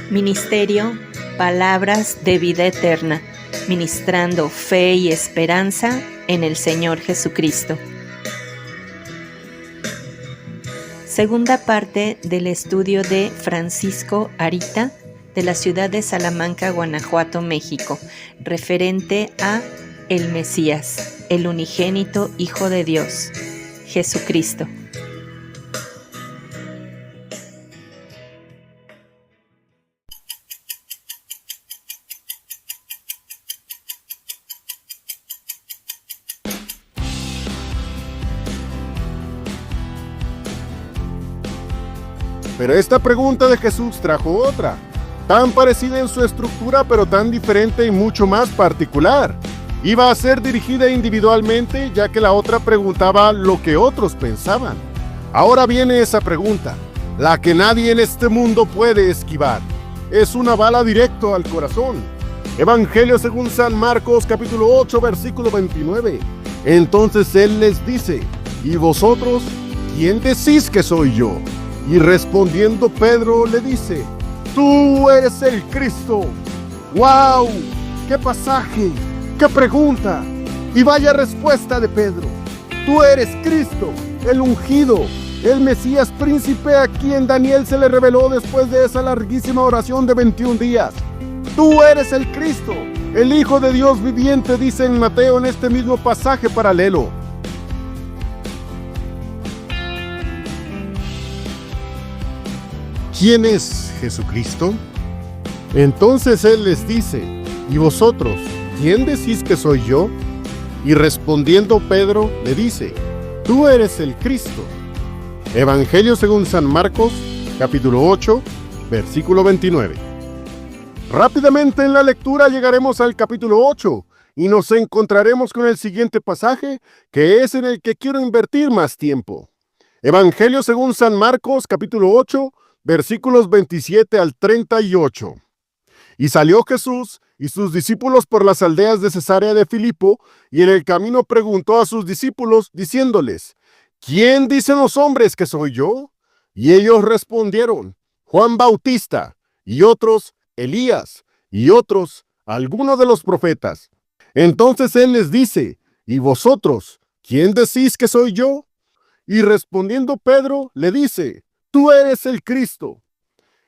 Ministerio Palabras de Vida Eterna, ministrando fe y esperanza en el Señor Jesucristo. Segunda parte del estudio de Francisco Arita, de la ciudad de Salamanca, Guanajuato, México, referente a el Mesías, el unigénito Hijo de Dios, Jesucristo. Pero esta pregunta de Jesús trajo otra, tan parecida en su estructura, pero tan diferente y mucho más particular. Iba a ser dirigida individualmente, ya que la otra preguntaba lo que otros pensaban. Ahora viene esa pregunta, la que nadie en este mundo puede esquivar. Es una bala directo al corazón. Evangelio según San Marcos, capítulo 8, versículo 29. Entonces él les dice, ¿y vosotros, quién decís que soy yo? Y respondiendo Pedro le dice, tú eres el Cristo. ¡Wow! ¡Qué pasaje! ¡Qué pregunta! Y vaya respuesta de Pedro. Tú eres Cristo, el ungido, el Mesías príncipe a quien Daniel se le reveló después de esa larguísima oración de 21 días. Tú eres el Cristo, el Hijo de Dios viviente, dice en Mateo en este mismo pasaje paralelo. ¿Quién es Jesucristo? Entonces él les dice, ¿y vosotros, quién decís que soy yo? Y respondiendo Pedro le dice, tú eres el Cristo. Evangelio según San Marcos, capítulo 8, versículo 29. Rápidamente en la lectura llegaremos al capítulo 8 y nos encontraremos con el siguiente pasaje, que es en el que quiero invertir más tiempo. Evangelio según San Marcos, capítulo 8, versículos 27 al 38. Y salió Jesús y sus discípulos por las aldeas de Cesarea de Filipo, y en el camino preguntó a sus discípulos, diciéndoles, ¿quién dicen los hombres que soy yo? Y ellos respondieron, Juan Bautista, y otros, Elías, y otros, alguno de los profetas. Entonces él les dice, ¿y vosotros, quién decís que soy yo? Y respondiendo Pedro, le dice, tú eres el Cristo.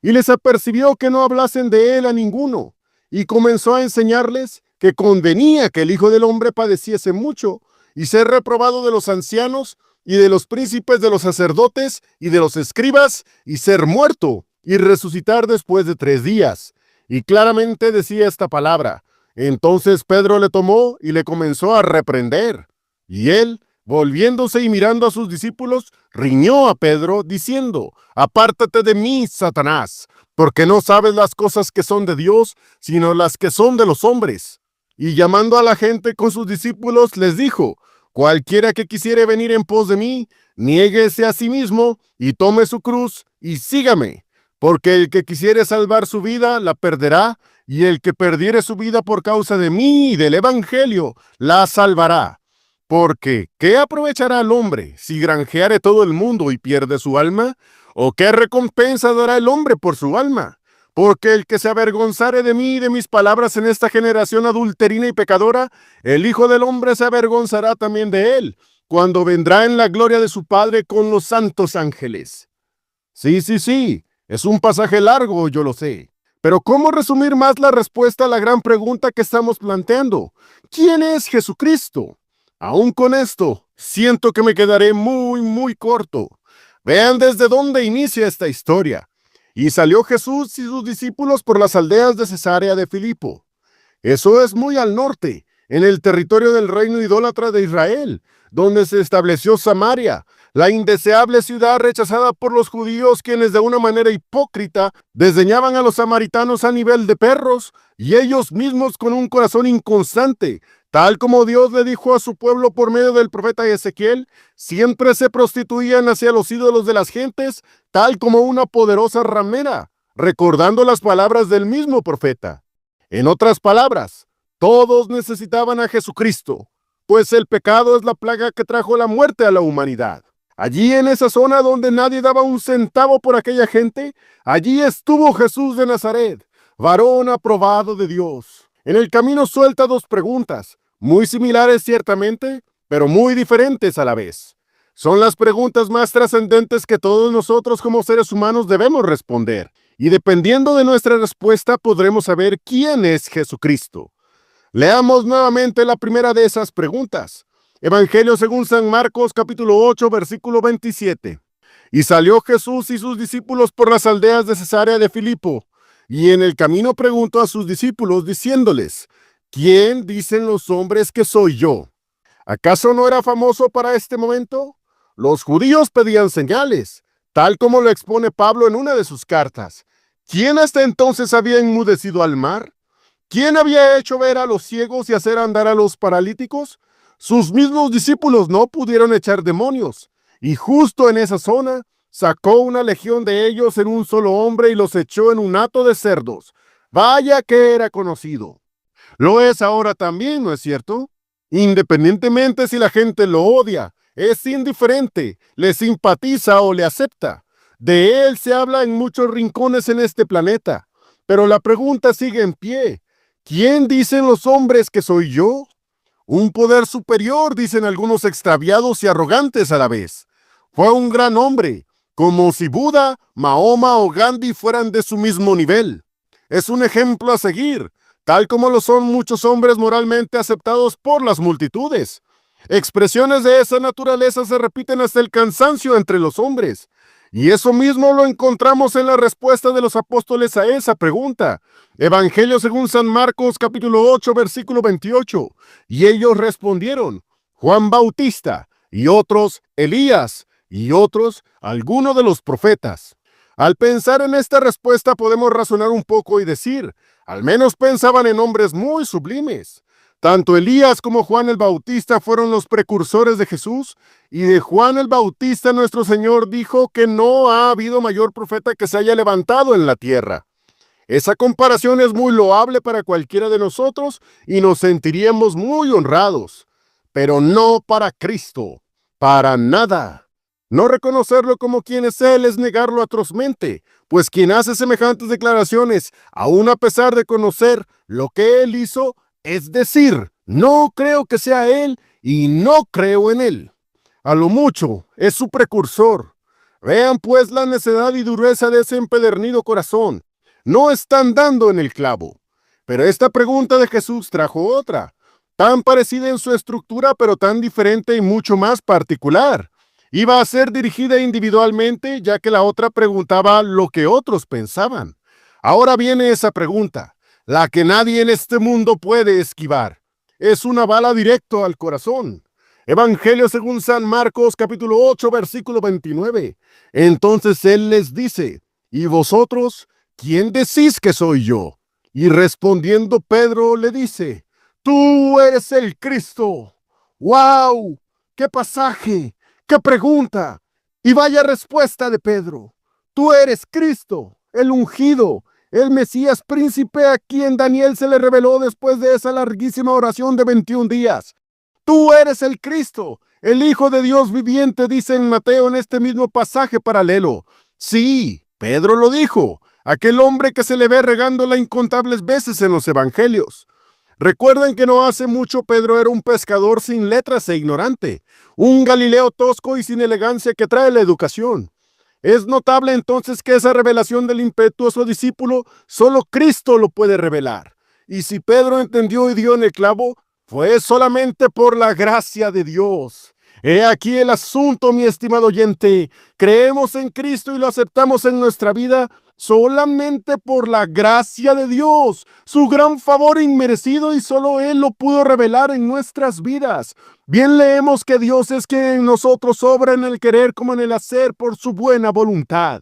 Y les apercibió que no hablasen de él a ninguno, y comenzó a enseñarles que convenía que el Hijo del Hombre padeciese mucho, y ser reprobado de los ancianos, y de los príncipes de los sacerdotes, y de los escribas, y ser muerto, y resucitar después de 3 días. Y claramente decía esta palabra. Entonces Pedro le tomó y le comenzó a reprender. Y él, volviéndose y mirando a sus discípulos, riñó a Pedro, diciendo, apártate de mí, Satanás, porque no sabes las cosas que son de Dios, sino las que son de los hombres. Y llamando a la gente con sus discípulos, les dijo, cualquiera que quisiere venir en pos de mí, niéguese a sí mismo, y tome su cruz, y sígame. Porque el que quisiere salvar su vida, la perderá, y el que perdiere su vida por causa de mí y del Evangelio, la salvará. Porque, ¿qué aprovechará el hombre si granjeare todo el mundo y pierde su alma? ¿O qué recompensa dará el hombre por su alma? Porque el que se avergonzare de mí y de mis palabras en esta generación adulterina y pecadora, el Hijo del Hombre se avergonzará también de él, cuando vendrá en la gloria de su Padre con los santos ángeles. Sí, es un pasaje largo, yo lo sé. Pero ¿cómo resumir más la respuesta a la gran pregunta que estamos planteando? ¿Quién es Jesucristo? Aún con esto, siento que me quedaré muy corto. Vean desde dónde inicia esta historia. Y salió Jesús y sus discípulos por las aldeas de Cesarea de Filipo. Eso es muy al norte, en el territorio del reino idólatra de Israel, donde se estableció Samaria, la indeseable ciudad rechazada por los judíos, quienes de una manera hipócrita desdeñaban a los samaritanos a nivel de perros, y ellos mismos con un corazón inconstante, tal como Dios le dijo a su pueblo por medio del profeta Ezequiel, siempre se prostituían hacia los ídolos de las gentes, tal como una poderosa ramera, recordando las palabras del mismo profeta. En otras palabras, todos necesitaban a Jesucristo, pues el pecado es la plaga que trajo la muerte a la humanidad. Allí en esa zona donde nadie daba un centavo por aquella gente, allí estuvo Jesús de Nazaret, varón aprobado de Dios. En el camino suelta dos preguntas, muy similares ciertamente, pero muy diferentes a la vez. Son las preguntas más trascendentes que todos nosotros como seres humanos debemos responder. Y dependiendo de nuestra respuesta podremos saber quién es Jesucristo. Leamos nuevamente la primera de esas preguntas. Evangelio según San Marcos, capítulo 8, versículo 27. Y salió Jesús y sus discípulos por las aldeas de Cesarea de Filipo, y en el camino preguntó a sus discípulos, diciéndoles, ¿quién dicen los hombres que soy yo? ¿Acaso no era famoso para este momento? Los judíos pedían señales, tal como lo expone Pablo en una de sus cartas. ¿Quién hasta entonces había enmudecido al mar? ¿Quién había hecho ver a los ciegos y hacer andar a los paralíticos? Sus mismos discípulos no pudieron echar demonios, y justo en esa zona sacó una legión de ellos en un solo hombre y los echó en un hato de cerdos. Vaya que era conocido. Lo es ahora también, ¿no es cierto? Independientemente si la gente lo odia, es indiferente, le simpatiza o le acepta. De él se habla en muchos rincones en este planeta, pero la pregunta sigue en pie. ¿Quién dicen los hombres que soy yo? Un poder superior, dicen algunos extraviados y arrogantes a la vez. Fue un gran hombre, como si Buda, Mahoma o Gandhi fueran de su mismo nivel. Es un ejemplo a seguir, tal como lo son muchos hombres moralmente aceptados por las multitudes. Expresiones de esa naturaleza se repiten hasta el cansancio entre los hombres. Y eso mismo lo encontramos en la respuesta de los apóstoles a esa pregunta. Evangelio según San Marcos, capítulo 8, versículo 28. Y ellos respondieron, Juan Bautista, y otros, Elías, y otros, alguno de los profetas. Al pensar en esta respuesta podemos razonar un poco y decir, al menos pensaban en hombres muy sublimes. Tanto Elías como Juan el Bautista fueron los precursores de Jesús, y de Juan el Bautista nuestro Señor dijo que no ha habido mayor profeta que se haya levantado en la tierra. Esa comparación es muy loable para cualquiera de nosotros y nos sentiríamos muy honrados, pero no para Cristo, para nada. No reconocerlo como quien es Él es negarlo atrozmente, pues quien hace semejantes declaraciones, aun a pesar de conocer lo que Él hizo, es decir, no creo que sea Él y no creo en Él. A lo mucho es su precursor. Vean pues la necedad y dureza de ese empedernido corazón. No están dando en el clavo. Pero esta pregunta de Jesús trajo otra, tan parecida en su estructura, pero tan diferente y mucho más particular. Iba a ser dirigida individualmente, ya que la otra preguntaba lo que otros pensaban. Ahora viene esa pregunta, la que nadie en este mundo puede esquivar. Es una bala directo al corazón. Evangelio según San Marcos, capítulo 8, versículo 29. Entonces él les dice, ¿y vosotros, quién decís que soy yo? Y respondiendo Pedro le dice, tú eres el Cristo. ¡Wow! ¡Qué pasaje! ¡Qué pregunta! Y vaya respuesta de Pedro. Tú eres Cristo, el ungido, el Mesías príncipe a quien Daniel se le reveló después de esa larguísima oración de 21 días. Tú eres el Cristo, el Hijo de Dios viviente, dice en Mateo en este mismo pasaje paralelo. Sí, Pedro lo dijo, aquel hombre que se le ve regándola incontables veces en los evangelios. Recuerden que no hace mucho Pedro era un pescador sin letras e ignorante, un Galileo tosco y sin elegancia que trae la educación. Es notable entonces que esa revelación del impetuoso discípulo solo Cristo lo puede revelar. Y si Pedro entendió y dio en el clavo, fue solamente por la gracia de Dios. He aquí el asunto, mi estimado oyente. Creemos en Cristo y lo aceptamos en nuestra vida solamente por la gracia de Dios, su gran favor inmerecido, y solo Él lo pudo revelar en nuestras vidas. Bien leemos que Dios es quien en nosotros obra en el querer como en el hacer por su buena voluntad.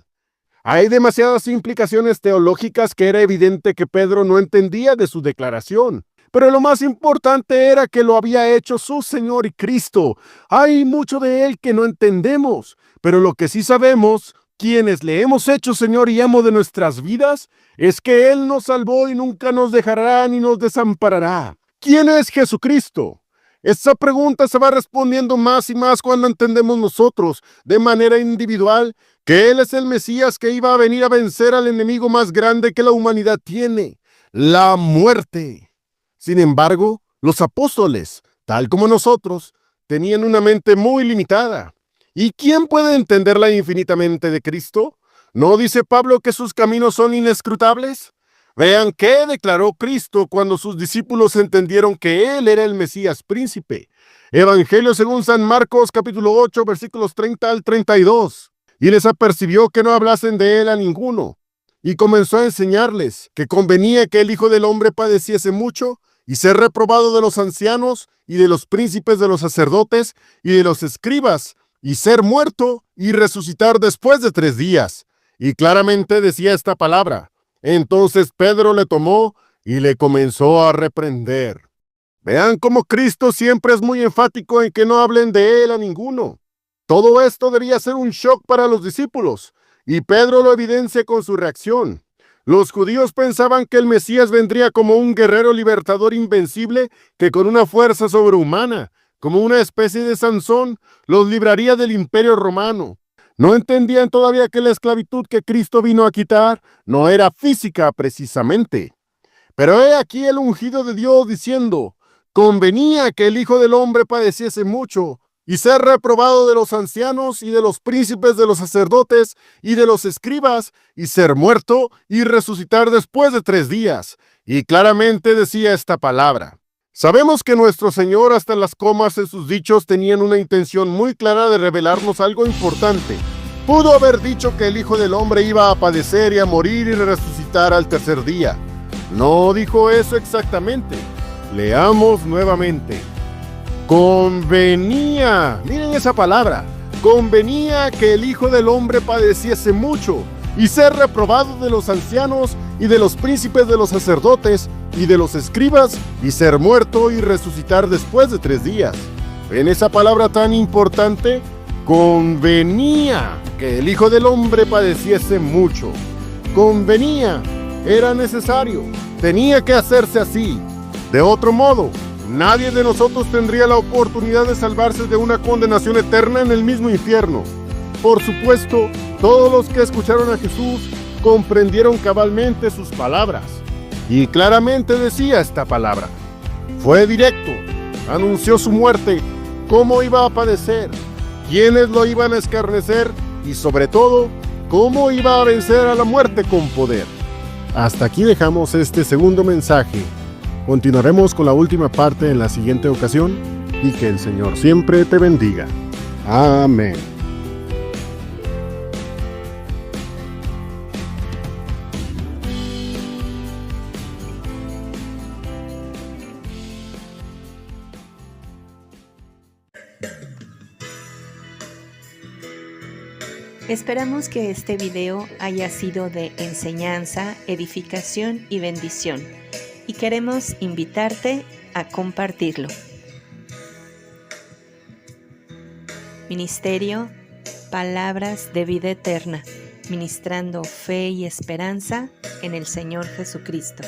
Hay demasiadas implicaciones teológicas que era evidente que Pedro no entendía de su declaración. Pero lo más importante era que lo había hecho su Señor y Cristo. Hay mucho de Él que no entendemos, pero lo que sí sabemos, quienes le hemos hecho Señor y amo de nuestras vidas, es que Él nos salvó y nunca nos dejará ni nos desamparará. ¿Quién es Jesucristo? Esa pregunta se va respondiendo más y más cuando entendemos nosotros, de manera individual, que Él es el Mesías que iba a venir a vencer al enemigo más grande que la humanidad tiene, la muerte. Sin embargo, los apóstoles, tal como nosotros, tenían una mente muy limitada. ¿Y quién puede entenderla infinitamente de Cristo? ¿No dice Pablo que sus caminos son inescrutables? Vean qué declaró Cristo cuando sus discípulos entendieron que Él era el Mesías príncipe. Evangelio según San Marcos, capítulo 8, versículos 30 al 32. Y les apercibió que no hablasen de Él a ninguno. Y comenzó a enseñarles que convenía que el Hijo del Hombre padeciese mucho y ser reprobado de los ancianos y de los príncipes de los sacerdotes y de los escribas, y ser muerto y resucitar después de 3 días. Y claramente decía esta palabra. Entonces Pedro le tomó y le comenzó a reprender. Vean cómo Cristo siempre es muy enfático en que no hablen de Él a ninguno. Todo esto debía ser un shock para los discípulos, y Pedro lo evidencia con su reacción. Los judíos pensaban que el Mesías vendría como un guerrero libertador invencible que con una fuerza sobrehumana, como una especie de Sansón, los libraría del imperio romano. No entendían todavía que la esclavitud que Cristo vino a quitar no era física precisamente. Pero he aquí el ungido de Dios diciendo, convenía que el Hijo del Hombre padeciese mucho y ser reprobado de los ancianos y de los príncipes de los sacerdotes y de los escribas y ser muerto y resucitar después de 3 días. Y claramente decía esta palabra. Sabemos que nuestro Señor hasta en las comas en sus dichos tenían una intención muy clara de revelarnos algo importante. Pudo haber dicho que el Hijo del Hombre iba a padecer y a morir y resucitar al 3er día. No dijo eso exactamente. Leamos nuevamente. Convenía, miren esa palabra, convenía que el Hijo del Hombre padeciese mucho y ser reprobado de los ancianos y de los príncipes de los sacerdotes y de los escribas y ser muerto y resucitar después de 3 días. ¿Ven esa palabra tan importante? Convenía que el Hijo del Hombre padeciese mucho. Convenía, era necesario, tenía que hacerse así. De otro modo, nadie de nosotros tendría la oportunidad de salvarse de una condenación eterna en el mismo infierno. Por supuesto, todos los que escucharon a Jesús comprendieron cabalmente sus palabras. Y claramente decía esta palabra. Fue directo, anunció su muerte, cómo iba a padecer, quiénes lo iban a escarnecer y sobre todo, cómo iba a vencer a la muerte con poder. Hasta aquí dejamos este segundo mensaje. Continuaremos con la última parte en la siguiente ocasión y que el Señor siempre te bendiga. Amén. Esperamos que este video haya sido de enseñanza, edificación y bendición, y queremos invitarte a compartirlo. Ministerio Palabras de Vida Eterna, ministrando fe y esperanza en el Señor Jesucristo.